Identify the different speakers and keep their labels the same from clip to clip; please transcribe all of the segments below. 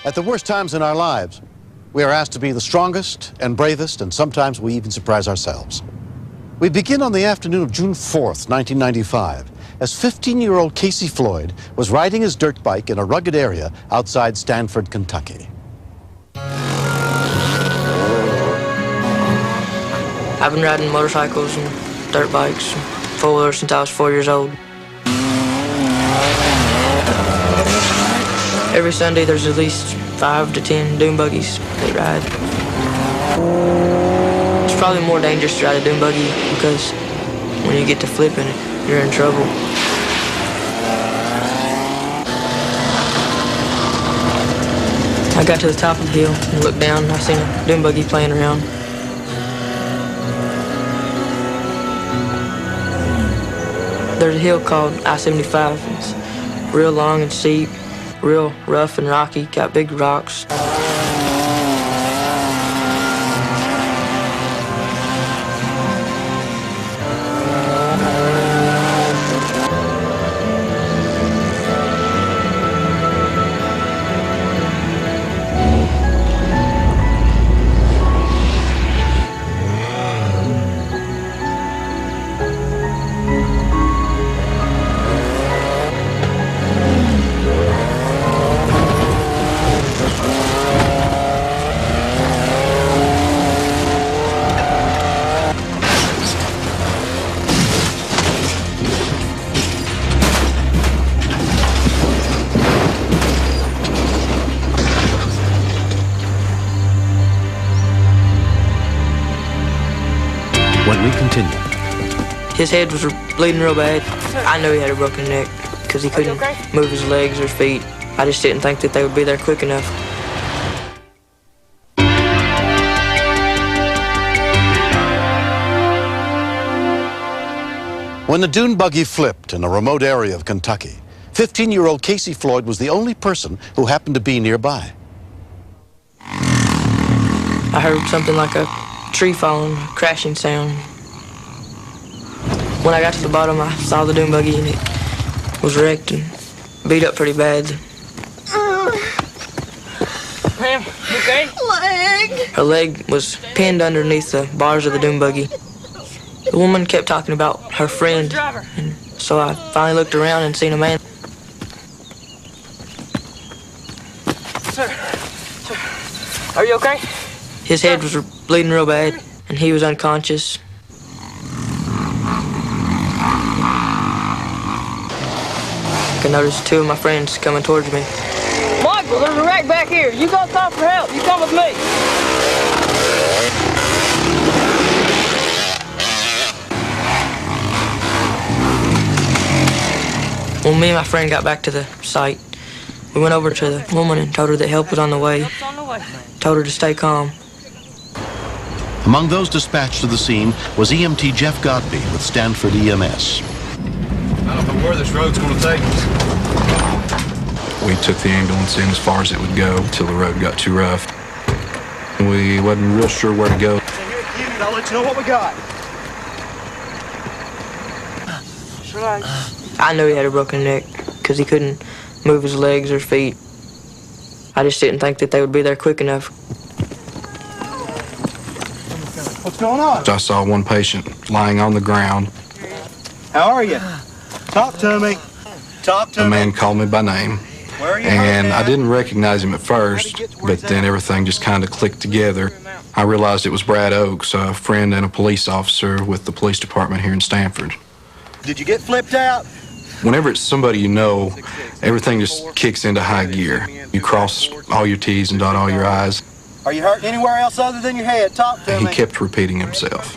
Speaker 1: At the worst times in our lives, we are asked to be the strongest and bravest, and sometimes we even surprise ourselves. We begin on the afternoon of June 4th, 1995, as 15-year-old Casey Floyd was riding his dirt bike in a rugged area outside Stanford, Kentucky.
Speaker 2: I've been riding motorcycles and dirt bikes and four-wheelers since I was 4 years old. Every Sunday there's at least 5 to 10 dune buggies that ride. It's probably more dangerous to ride a dune buggy because when you get to flipping it, you're in trouble. I got to the top of the hill and looked down and I seen a dune buggy playing around. There's a hill called I-75. It's real long and steep, real rough and rocky, got big rocks.
Speaker 1: When we continue.
Speaker 2: His head was bleeding real bad. I knew he had a broken neck because he couldn't move his legs or feet. I just didn't think that they would be there quick enough.
Speaker 1: When the dune buggy flipped in a remote area of Kentucky, 15-year-old Casey Floyd was the only person who happened to be nearby.
Speaker 2: I heard something like a tree falling, a crashing sound. When I got to the bottom, I saw the dune buggy and it was wrecked and beat up pretty bad. Ma'am, you okay?
Speaker 3: Leg!
Speaker 2: Her leg was pinned underneath the bars of the dune buggy. The woman kept talking about her friend, and so I finally looked around and seen a man.
Speaker 4: Sir, are you okay?
Speaker 2: His head was bleeding real bad, and he was unconscious. I could notice 2 of my friends coming towards me.
Speaker 4: Michael, there's a wreck back here. You gonna call for help? You come with me.
Speaker 2: When me and my friend got back to the site, we went over to the woman and told her that help was on the way. Told her to stay calm.
Speaker 1: Among those dispatched to the scene was EMT Jeff Godby with Stanford EMS.
Speaker 5: I don't know where this road's going to take us.
Speaker 6: We took the ambulance in as far as it would go till the road got too rough. We wasn't real sure where to go.
Speaker 5: I'll let you know what we got.
Speaker 2: I knew he had a broken neck because he couldn't move his legs or feet. I just didn't think that they would be there quick enough.
Speaker 5: What's going on?
Speaker 6: I saw one patient lying on the ground.
Speaker 5: How are you? Talk to me. Talk to me.
Speaker 6: A man called me by name.
Speaker 5: Where are you?
Speaker 6: And I didn't recognize him at first, but then everything just kind of clicked together. I realized it was Brad Oakes, a friend and a police officer with the police department here in Stanford.
Speaker 5: Did you get flipped out?
Speaker 6: Whenever it's somebody you know, everything just kicks into high gear. You cross all your T's and dot all your I's.
Speaker 5: Are you hurting anywhere else other than your head? Talk to
Speaker 6: He
Speaker 5: me.
Speaker 6: kept repeating himself.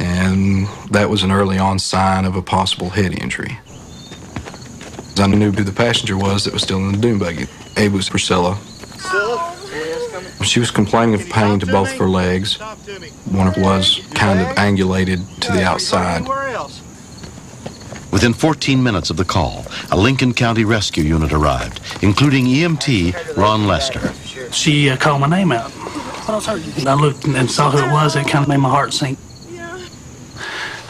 Speaker 6: And that was an early on sign of a possible head injury. I knew who the passenger was that was still in the dune buggy. It was Priscilla. She was complaining of pain to both of her legs. One of was kind of angulated to the outside.
Speaker 1: Within 14 minutes of the call, a Lincoln County rescue unit arrived, including EMT Ron Lester.
Speaker 7: She called my name out. I looked and saw who it was. It kind of made my heart sink.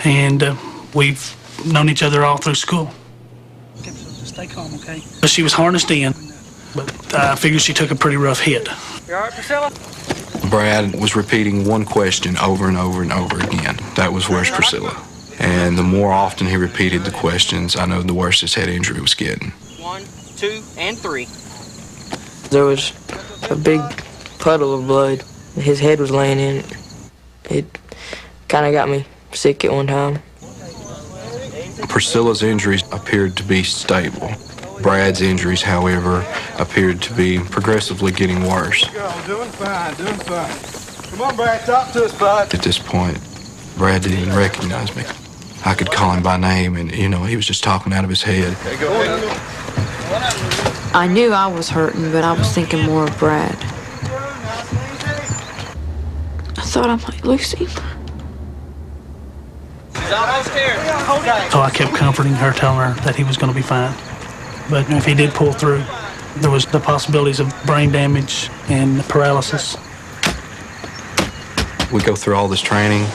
Speaker 7: And we've known each other all through school. Stay calm, okay? She was harnessed in, but I figured she took a pretty rough hit.
Speaker 4: You all right, Priscilla?
Speaker 6: Brad was repeating one question over and over and over again. That was, where's Priscilla? And the more often he repeated the questions, I know the worse his head injury was getting.
Speaker 4: 1, 2, and 3.
Speaker 2: There was a big puddle of blood. His head was laying in it. It kind of got me sick at one time.
Speaker 6: Priscilla's injuries appeared to be stable. Brad's injuries, however, appeared to be progressively getting worse.
Speaker 5: Doing fine, doing fine. Come on, Brad, talk to us, bud.
Speaker 6: At this point, Brad didn't even recognize me. I could call him by name, and, you know, he was just talking out of his head.
Speaker 3: I knew I was hurting, but I was thinking more of Brad. I thought I might lose him.
Speaker 4: He's almost here.
Speaker 7: So I kept comforting her, telling her that he was going to be fine. But if he did pull through, there was the possibilities of brain damage and paralysis.
Speaker 6: We go through all this training.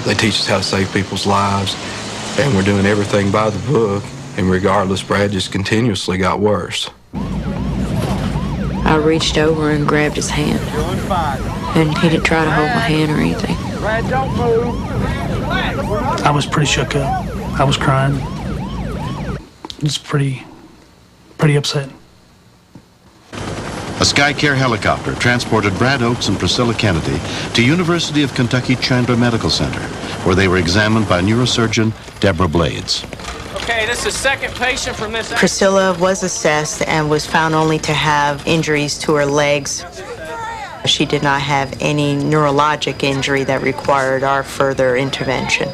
Speaker 6: They teach us how to save people's lives, and we're doing everything by the book. And regardless, Brad just continuously got worse.
Speaker 3: I reached over and grabbed his hand, and he didn't try to hold my hand or anything.
Speaker 5: Brad, don't move.
Speaker 7: I was pretty shook up. I was crying. It was pretty upsetting.
Speaker 1: A SkyCare helicopter transported Brad Oakes and Priscilla Kennedy to University of Kentucky Chandler Medical Center, where they were examined by neurosurgeon Deborah Blades.
Speaker 4: Okay, this is the second patient from this.
Speaker 8: Priscilla was assessed and was found only to have injuries to her legs. She did not have any neurologic injury that required our further intervention.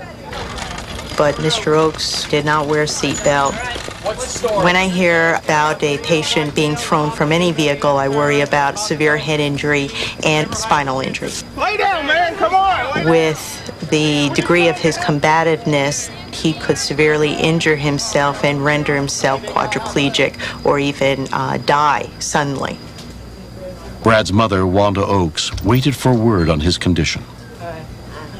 Speaker 8: But Mr. Oakes did not wear a seatbelt. When I hear about a patient being thrown from any vehicle, I worry about severe head injury and spinal injury.
Speaker 5: Lay down, man, come on.
Speaker 8: With the degree of his combativeness, he could severely injure himself and render himself quadriplegic or even die suddenly.
Speaker 1: Brad's mother, Wanda Oakes, waited for word on his condition.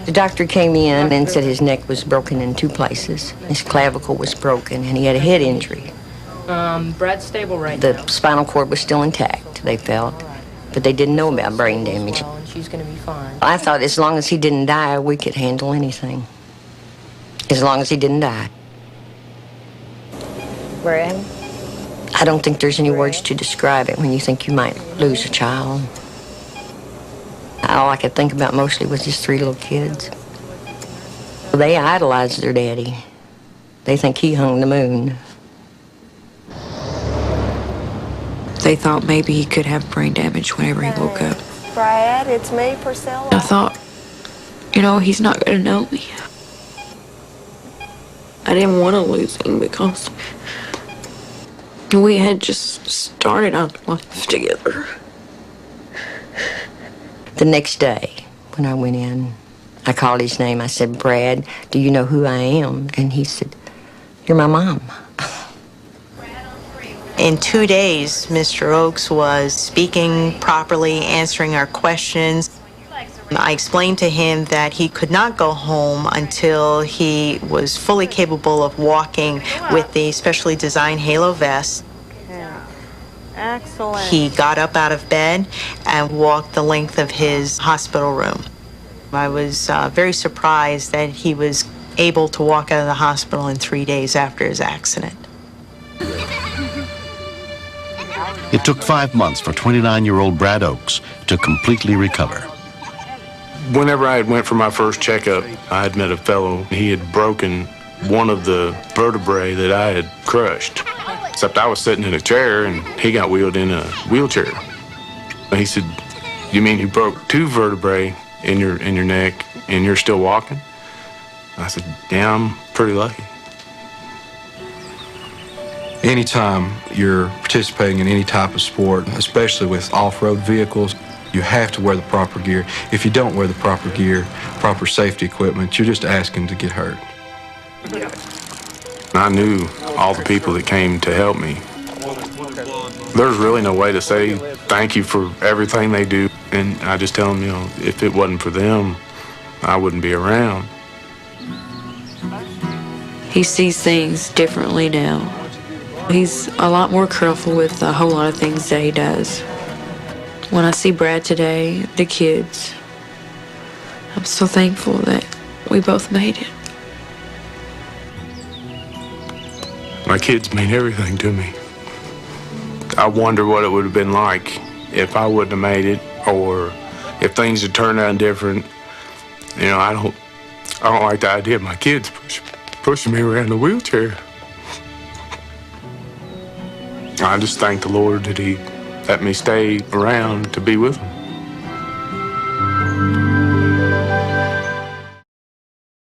Speaker 9: The doctor came in and said his neck was broken in 2 places. His clavicle was broken, and he had a head injury.
Speaker 3: Brad's stable right
Speaker 9: The spinal cord was still intact, they felt, but they didn't know about brain damage.
Speaker 3: She's gonna be fine.
Speaker 9: I thought as long as he didn't die, we could handle anything. As long as he didn't die.
Speaker 3: Brad?
Speaker 9: I don't think there's any words to describe it when you think you might lose a child. All I could think about mostly was his 3 little kids. They idolized their daddy. They think he hung the moon.
Speaker 3: They thought maybe he could have brain damage whenever he woke up.
Speaker 10: Brad, it's me, Priscilla.
Speaker 3: I thought, you know, he's not gonna know me. I didn't want to lose him because we had just started our life together.
Speaker 9: The next day, when I went in, I called his name. I said, Brad, do you know who I am? And he said, you're my mom.
Speaker 8: In 2 days, Mr. Oakes was speaking properly, answering our questions. I explained to him that he could not go home until he was fully capable of walking with the specially designed halo vest.
Speaker 10: Excellent.
Speaker 8: He got up out of bed and walked the length of his hospital room. I was very surprised that he was able to walk out of the hospital in 3 days after his accident.
Speaker 1: It took 5 months for 29-year-old Brad Oakes to completely recover.
Speaker 11: Whenever I went for my first checkup, I had met a fellow. He had broken one of the vertebrae that I had crushed. Except I was sitting in a chair and he got wheeled in a wheelchair. And he said, you mean you broke 2 vertebrae in your neck and you're still walking? I said, yeah, I'm pretty lucky.
Speaker 6: Anytime you're participating in any type of sport, especially with off-road vehicles, you have to wear the proper gear. If you don't wear the proper gear, proper safety equipment, you're just asking to get hurt.
Speaker 11: I knew all the people that came to help me. There's really no way to say thank you for everything they do. And I just tell them, you know, if it wasn't for them, I wouldn't be around.
Speaker 3: He sees things differently now. He's a lot more careful with a whole lot of things that he does. When I see Brad today, the kids, I'm so thankful that we both made it.
Speaker 11: My kids mean everything to me. I wonder what it would have been like if I wouldn't have made it, or if things had turned out different. You know, I don't like the idea of my kids pushing me around in a wheelchair. I just thank the Lord that He let me stay around to be with them.